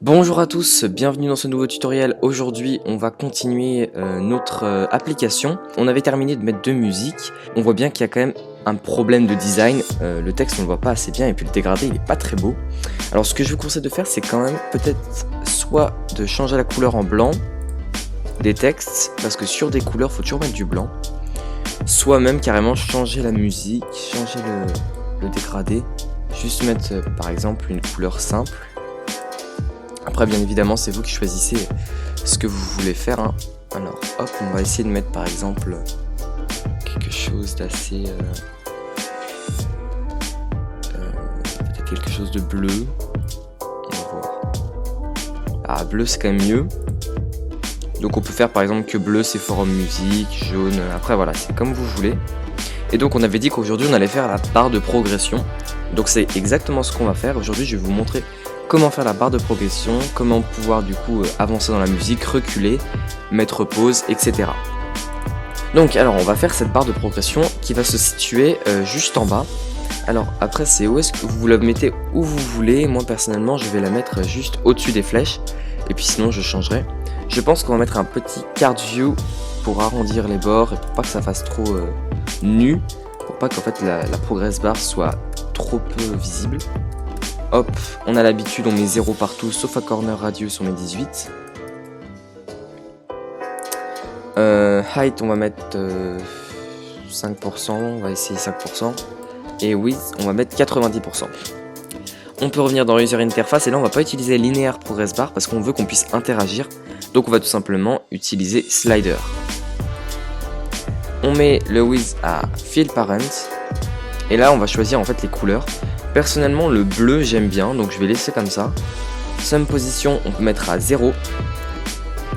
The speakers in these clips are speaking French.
Bonjour à tous, bienvenue dans ce nouveau tutoriel. Aujourd'hui, on va continuer notre application. On avait terminé de mettre deux musiques. On voit bien qu'il y a quand même un problème de design. Le texte, on le voit pas assez bien et puis le dégradé, il est pas très beau. Alors, ce que je vous conseille de faire, c'est quand même peut-être soit de changer la couleur en blanc des textes, parce que sur des couleurs, faut toujours mettre du blanc. Soit même carrément changer la musique, changer le dégradé. Juste mettre, par exemple, une couleur simple. Après, bien évidemment, c'est vous qui choisissez ce que vous voulez faire, hein. Alors, hop, on va essayer de mettre par exemple quelque chose d'assez... peut-être quelque chose de bleu. On va voir. Ah, bleu, c'est quand même mieux. Donc on peut faire par exemple que bleu, c'est forum musique, jaune... Après, voilà, c'est comme vous voulez. Et donc, on avait dit qu'aujourd'hui, on allait faire la barre de progression. Donc, c'est exactement ce qu'on va faire. Aujourd'hui, je vais vous montrer comment faire la barre de progression, comment pouvoir du coup avancer dans la musique, reculer, mettre pause, etc. Donc alors on va faire cette barre de progression qui va se situer juste en bas. Alors après c'est où est-ce que vous la mettez où vous voulez. Moi personnellement je vais la mettre juste au-dessus des flèches. Et puis sinon je changerai. Je pense qu'on va mettre un petit card view pour arrondir les bords et pour pas que ça fasse trop nu. Pour pas qu'en fait la progress bar soit trop peu visible. Hop, on a l'habitude, on met 0 partout, sauf à corner radius, on met 18. Height, on va mettre 5%, on va essayer 5%. Et width, on va mettre 90%. On peut revenir dans User Interface, et là on va pas utiliser Linear Progress Bar parce qu'on veut qu'on puisse interagir. Donc on va tout simplement utiliser Slider. On met le width à Fill Parent. Et là on va choisir en fait les couleurs. Personnellement le bleu j'aime bien, donc je vais laisser comme ça. Sum position on peut mettre à 0.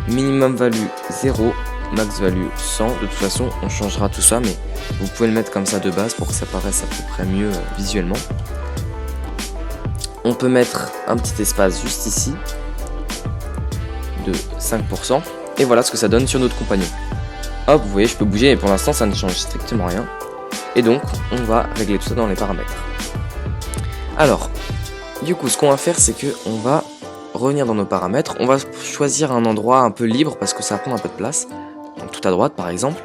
Minimum value 0. Max value 100. De toute façon on changera tout ça, mais vous pouvez le mettre comme ça de base pour que ça paraisse à peu près mieux visuellement. On peut mettre un petit espace juste ici de 5%. Et voilà ce que ça donne sur notre compagnon. Hop, vous voyez je peux bouger, mais pour l'instant ça ne change strictement rien. Et donc on va régler tout ça dans les paramètres. Alors, du coup, ce qu'on va faire, c'est que on va revenir dans nos paramètres. On va choisir un endroit un peu libre parce que ça va prendre un peu de place. Donc tout à droite, par exemple.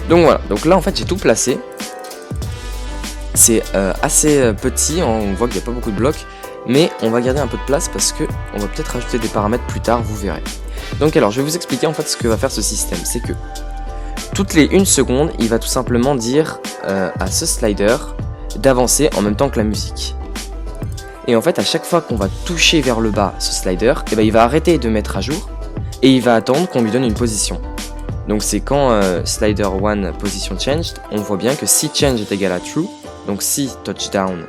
Donc voilà, donc là en fait j'ai tout placé. C'est assez petit, hein, on voit qu'il n'y a pas beaucoup de blocs, mais on va garder un peu de place parce que on va peut-être rajouter des paramètres plus tard, vous verrez. Donc alors je vais vous expliquer en fait ce que va faire ce système, c'est que toutes les 1 seconde, il va tout simplement dire à ce slider d'avancer en même temps que la musique. Et en fait à chaque fois qu'on va toucher vers le bas ce slider, et ben, il va arrêter de mettre à jour et il va attendre qu'on lui donne une position. Donc c'est quand slider 1 position changed, on voit bien que si change est égal à true, donc si touchdown,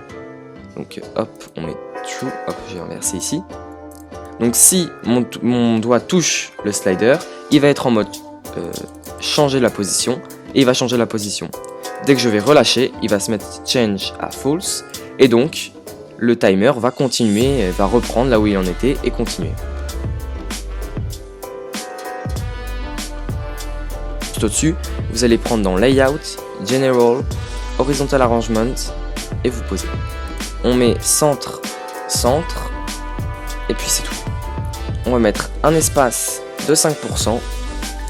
donc hop on met true, hop j'ai inversé ici. Donc si mon doigt touche le slider, il va être en mode changer la position et il va changer la position. Dès que je vais relâcher, il va se mettre change à false et donc le timer va continuer, va reprendre là où il en était et continuer. Tout au-dessus, vous allez prendre dans Layout, General, Horizontal Arrangement et vous posez. On met centre, centre et puis c'est tout. On va mettre un espace de 5%.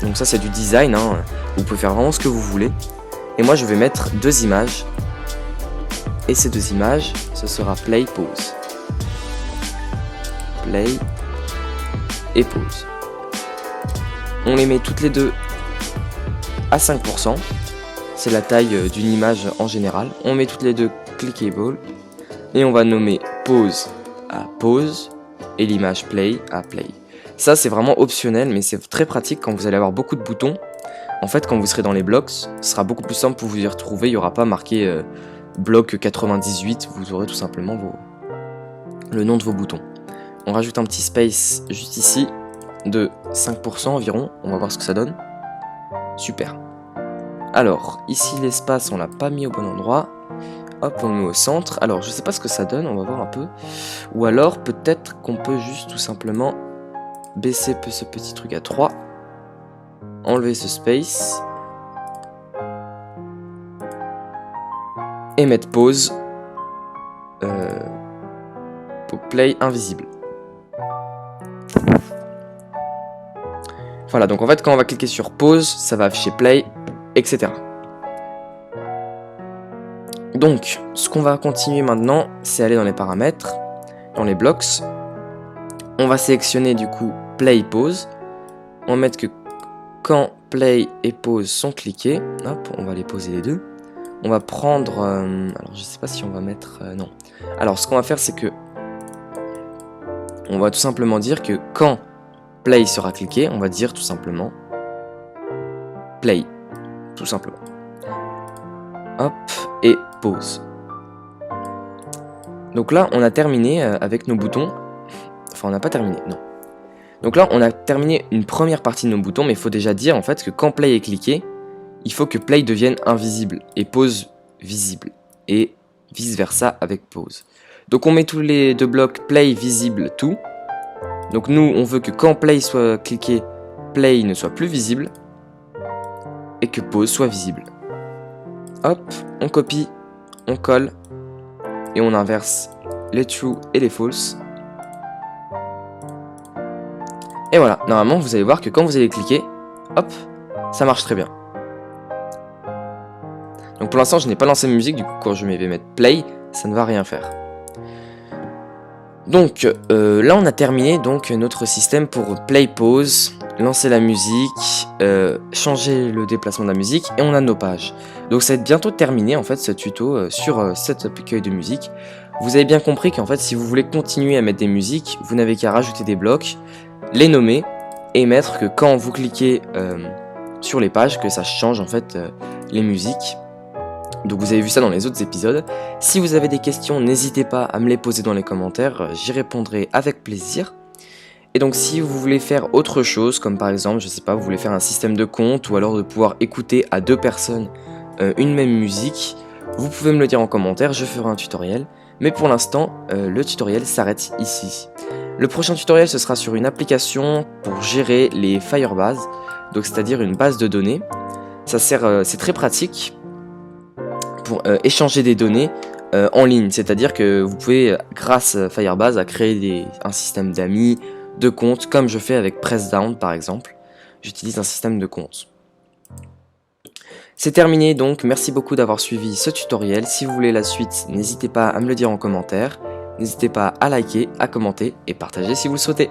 Donc ça c'est du design, hein. Vous pouvez faire vraiment ce que vous voulez. Et moi je vais mettre 2 images. Et ces 2 images, ce sera play, pause. Play et pause. On les met toutes les deux à 5%. C'est la taille d'une image en général. On met toutes les deux clickable. Et on va nommer pause à pause. Et l'image play à play. Ça c'est vraiment optionnel mais c'est très pratique quand vous allez avoir beaucoup de boutons. En fait quand vous serez dans les blocs, ce sera beaucoup plus simple pour vous y retrouver, il n'y aura pas marqué bloc 98, vous aurez tout simplement le nom de vos boutons. On rajoute un petit space juste ici de 5% environ, on va voir ce que ça donne. Super. Alors ici l'espace on l'a pas mis au bon endroit. Hop, on le met au centre. Alors, je sais pas ce que ça donne, on va voir un peu. Ou alors, peut-être qu'on peut juste tout simplement baisser ce petit truc à 3. Enlever ce space. Et mettre pause. Pour play invisible. Voilà, donc en fait, quand on va cliquer sur pause, ça va afficher play, etc. Donc, ce qu'on va continuer maintenant, c'est aller dans les paramètres, dans les blocks. On va sélectionner du coup play, pause. On va mettre que quand play et pause sont cliqués, hop, on va les poser les deux. On va prendre, alors je sais pas si on va mettre, non. Alors ce qu'on va faire, c'est que on va tout simplement dire que quand play sera cliqué, on va dire tout simplement play, tout simplement. Hop, et pause. Donc là, on a terminé avec nos boutons. Enfin, on n'a pas terminé, non. Donc là, on a terminé une première partie de nos boutons, mais il faut déjà dire en fait que quand play est cliqué, il faut que play devienne invisible et pause visible. Et vice versa avec pause. Donc on met tous les deux blocs play, visible, tout. Donc nous, on veut que quand play soit cliqué, play ne soit plus visible. Et que pause soit visible. Hop, on copie, on colle. Et on inverse les true et les false. Et voilà, normalement vous allez voir que quand vous allez cliquer, hop, ça marche très bien. Donc pour l'instant je n'ai pas lancé ma musique, du coup quand je vais mettre play, ça ne va rien faire. Donc là on a terminé donc notre système pour play, pause, lancer la musique, changer le déplacement de la musique et on a nos pages. Donc ça va être bientôt terminé en fait ce tuto sur cette accueil de musique. Vous avez bien compris qu'en fait si vous voulez continuer à mettre des musiques, vous n'avez qu'à rajouter des blocs, les nommer et mettre que quand vous cliquez sur les pages que ça change en fait les musiques. Donc vous avez vu ça dans les autres épisodes. Si vous avez des questions, n'hésitez pas à me les poser dans les commentaires, j'y répondrai avec plaisir. Et donc si vous voulez faire autre chose, comme par exemple, je sais pas, vous voulez faire un système de compte ou alors de pouvoir écouter à 2 personnes une même musique, vous pouvez me le dire en commentaire, je ferai un tutoriel. Mais pour l'instant, le tutoriel s'arrête ici. Le prochain tutoriel, ce sera sur une application pour gérer les Firebase, donc c'est-à-dire une base de données. Ça sert, c'est très pratique pour échanger des données en ligne, c'est-à-dire que vous pouvez, grâce à Firebase, à créer un système d'amis, de comptes, comme je fais avec Pressdown par exemple. J'utilise un système de comptes. C'est terminé donc, merci beaucoup d'avoir suivi ce tutoriel. Si vous voulez la suite, n'hésitez pas à me le dire en commentaire. N'hésitez pas à liker, à commenter et partager si vous le souhaitez.